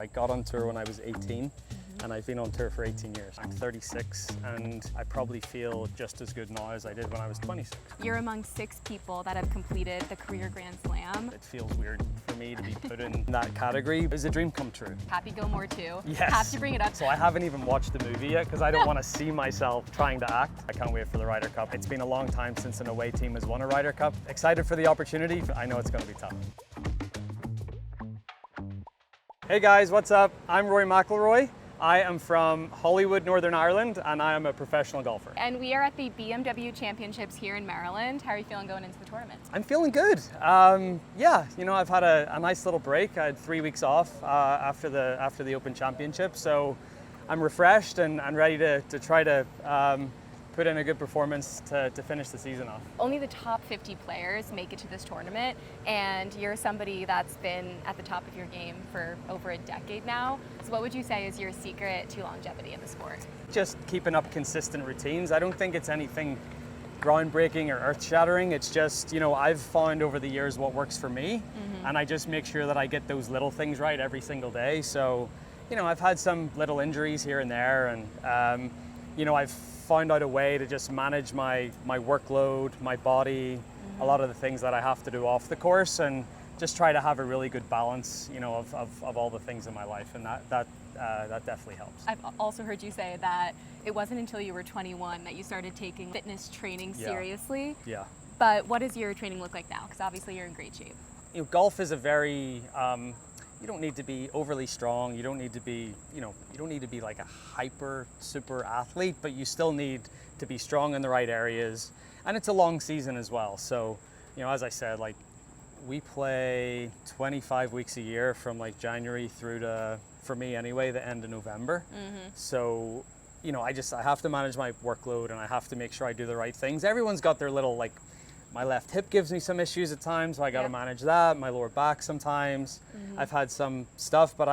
I got on tour when I was 18 and I've been on tour for 18 years. I'm 36 and I probably feel just as good now as I did when I was 26. You're among 6 people that have completed the career Grand Slam. It feels weird for me to be put in that category. It was a dream come true. Happy Gilmore too. Yes. Have to bring it up. So I haven't even watched the movie yet because I don't want to see myself trying to act. I can't wait for the Ryder Cup. It's been a long time since an away team has won a Ryder Cup. Excited for the opportunity. I know it's going to be tough. Hey guys, what's up? I'm Rory McIlroy. I am from Hollywood, Northern Ireland, and I am a professional golfer. And we are at the BMW Championships here in Maryland. How are you feeling going into the tournament? I'm feeling good. Yeah, you know, I've had a nice little break. I had 3 weeks off after the Open Championship, so I'm refreshed and ready to try to put in a good performance to finish the season off. Only the top 50 players make it to this tournament, and you're somebody that's been at the top of your game for over a decade now. So what would you say is your secret to longevity in the sport? Just keeping up consistent routines. I don't think it's anything groundbreaking or earth-shattering. It's just, you know, I've found over the years what works for me, and I just make sure that I get those little things right every single day. So, you know, I've had some little injuries here and there, and you know, I've found out a way to just manage my workload, my body, a lot of the things that I have to do off the course, and just try to have a really good balance, you know, of all the things in my life, and that definitely helps. I've also heard you say that it wasn't until you were 21 that you started taking fitness training seriously. Yeah. But what does your training look like now? Because obviously you're in great shape. You know, golf is a very you don't need to be overly strong. You don't need to be, you know, you don't need to be like a super athlete, but you still need to be strong in the right areas. And it's a long season as well. So, you know, as I said, like we play 25 weeks a year from like January through to, for me anyway, the end of November. So, you know, I have to manage my workload and I have to make sure I do the right things. Everyone's got their little, like, my left hip gives me some issues at times, so I got to manage that. My lower back sometimes. I've had some stuff, but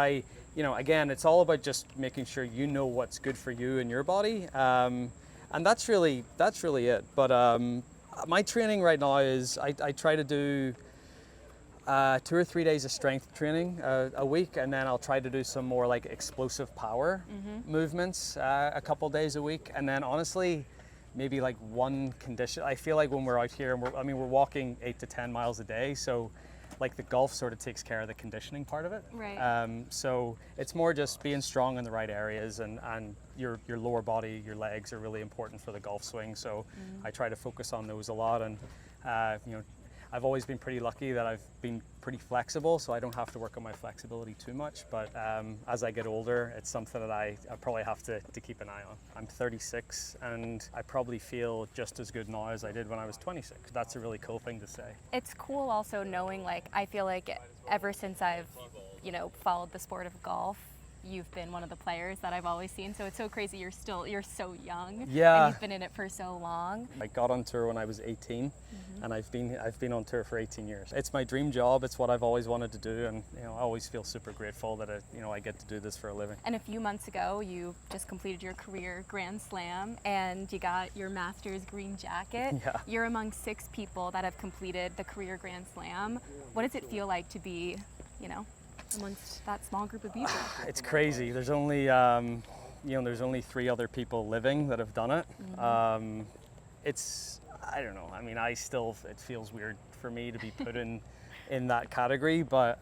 you know, again, it's all about just making sure you know what's good for you and your body, and that's really it. But my training right now is I try to do 2 or 3 days of strength training a week, and then I'll try to do some more like explosive power movements a couple days a week, and then honestly, maybe like one condition. I feel like when we're out here, and we're walking 8 to 10 miles a day, so like the golf sort of takes care of the conditioning part of it. Right. So it's more just being strong in the right areas, and your lower body, your legs are really important for the golf swing. So I try to focus on those a lot, and you know, I've always been pretty lucky that I've been pretty flexible, so I don't have to work on my flexibility too much. But as I get older, it's something that I probably have to keep an eye on. I'm 36 and I probably feel just as good now as I did when I was 26. That's a really cool thing to say. It's cool also knowing, like, I feel like ever since I've, you know, followed the sport of golf, you've been one of the players that I've always seen. So it's so crazy you're so young. Yeah. And you've been in it for so long. I got on tour when I was 18 and I've been on tour for 18 years. It's my dream job. It's what I've always wanted to do, and you know, I always feel super grateful that you know, I get to do this for a living. And a few months ago, you just completed your career Grand Slam and you got your Masters green jacket. Yeah. You're among 6 people that have completed the career Grand Slam. What does it feel like to be, you know, amongst that small group of people? It's crazy. There's only you know, there's only 3 other people living that have done it. It's, I don't know. I mean, it feels weird for me to be put in that category, but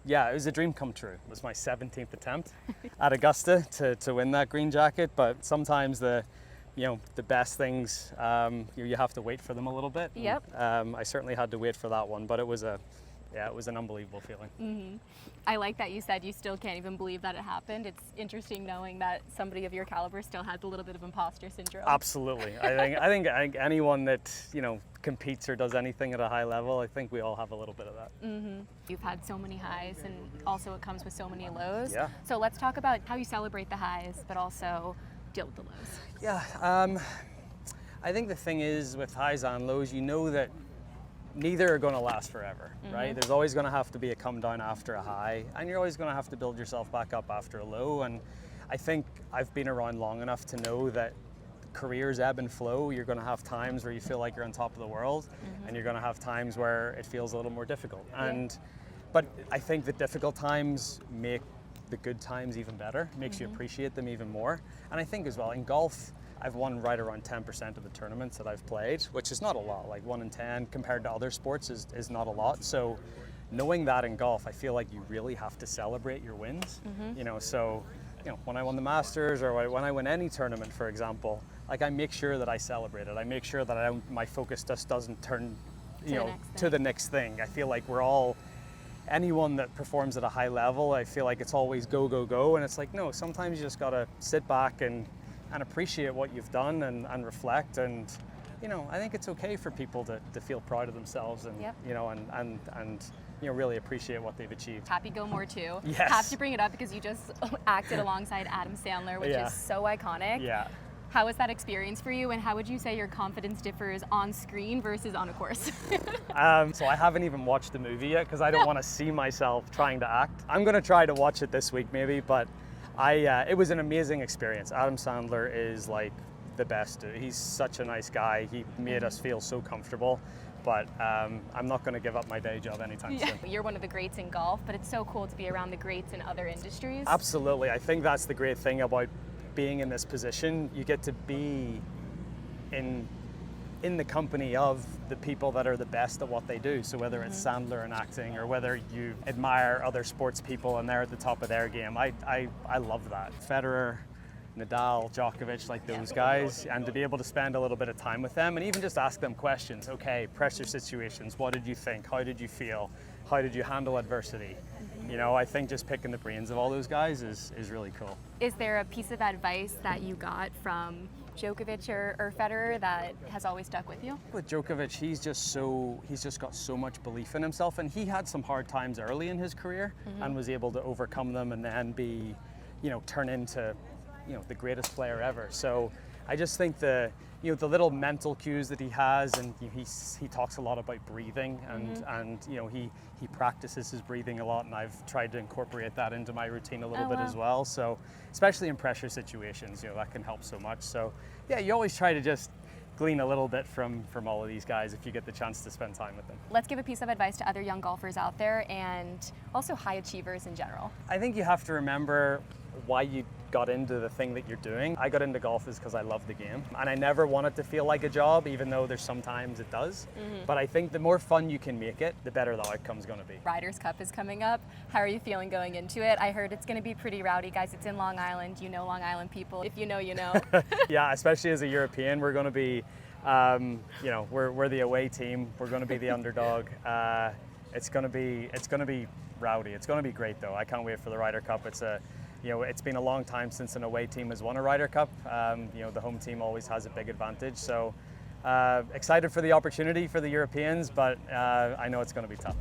yeah, it was a dream come true. It was my 17th attempt at Augusta to win that green jacket, but sometimes the best things, you have to wait for them a little bit. Yep. And, I certainly had to wait for that one, but it was an unbelievable feeling. I like that you said you still can't even believe that it happened. It's interesting knowing that somebody of your caliber still has a little bit of imposter syndrome. Absolutely. I think anyone that, you know, competes or does anything at a high level, I think we all have a little bit of that. You've had so many highs, and also it comes with so many lows. Yeah. So let's talk about how you celebrate the highs, but also deal with the lows. Yeah. I think the thing is with highs and lows, you know that neither are going to last forever, right? There's always going to have to be a come down after a high, and you're always going to have to build yourself back up after a low. And I think I've been around long enough to know that careers ebb and flow. You're going to have times where you feel like you're on top of the world, and you're going to have times where it feels a little more difficult. But I think the difficult times make the good times even better, makes you appreciate them even more. And I think as well, in golf, I've won right around 10% of the tournaments that I've played, which is not a lot. Like 1 in 10 compared to other sports is not a lot. So knowing that in golf, I feel like you really have to celebrate your wins. So when I won the Masters or when I win any tournament, for example, like I make sure that I celebrate it. I make sure that my focus just doesn't turn to the next thing. I feel like anyone that performs at a high level, I feel like it's always go, go, go. And it's like, no, sometimes you just got to sit back and appreciate what you've done and reflect. And, I think it's okay for people to feel proud of themselves and, really appreciate what they've achieved. Happy Gilmore too. Yes. Have to bring it up because you just acted alongside Adam Sandler, which is so iconic. Yeah. How was that experience for you, and how would you say your confidence differs on screen versus on a course? So I haven't even watched the movie yet because I don't want to see myself trying to act. I'm going to try to watch it this week maybe, but it was an amazing experience. Adam Sandler is like the best. He's such a nice guy. He made us feel so comfortable. But I'm not going to give up my day job anytime soon. You're one of the greats in golf, but it's so cool to be around the greats in other industries. Absolutely. I think that's the great thing about being in this position. You get to be in the company of the people that are the best at what they do. So whether it's Sandler and acting, or whether you admire other sports people and they're at the top of their game, I love that. Federer, Nadal, Djokovic, like those guys, and to be able to spend a little bit of time with them and even just ask them questions. Okay, pressure situations, what did you think? How did you feel? How did you handle adversity? I think just picking the brains of all those guys is really cool. Is there a piece of advice that you got from Djokovic or Federer that has always stuck with you? With Djokovic, he's just got so much belief in himself, and he had some hard times early in his career and was able to overcome them and then turn into the greatest player ever. So I just think the little mental cues that he has, and he talks a lot about breathing, and he practices his breathing a lot, and I've tried to incorporate that into my routine a little bit as well. So especially in pressure situations, that can help so much. So yeah, you always try to just glean a little bit from all of these guys if you get the chance to spend time with them. Let's give a piece of advice to other young golfers out there and also high achievers in general. I think you have to remember why you got into the thing that you're doing. I got into golf is because I love the game, and I never want it to feel like a job, even though there's sometimes it does. But I think the more fun you can make it, the better the outcome's going to be. Ryder's Cup is coming up. How are you feeling going into it? I heard it's going to be pretty rowdy, guys. It's in Long Island. You know Long Island people. If you know, you know. Yeah, especially as a European, we're going to be, we're the away team. We're going to be the underdog. It's going to be rowdy. It's going to be great though. I can't wait for the Ryder Cup. It's been a long time since an away team has won a Ryder Cup. The home team always has a big advantage. So excited for the opportunity for the Europeans, but I know it's going to be tough.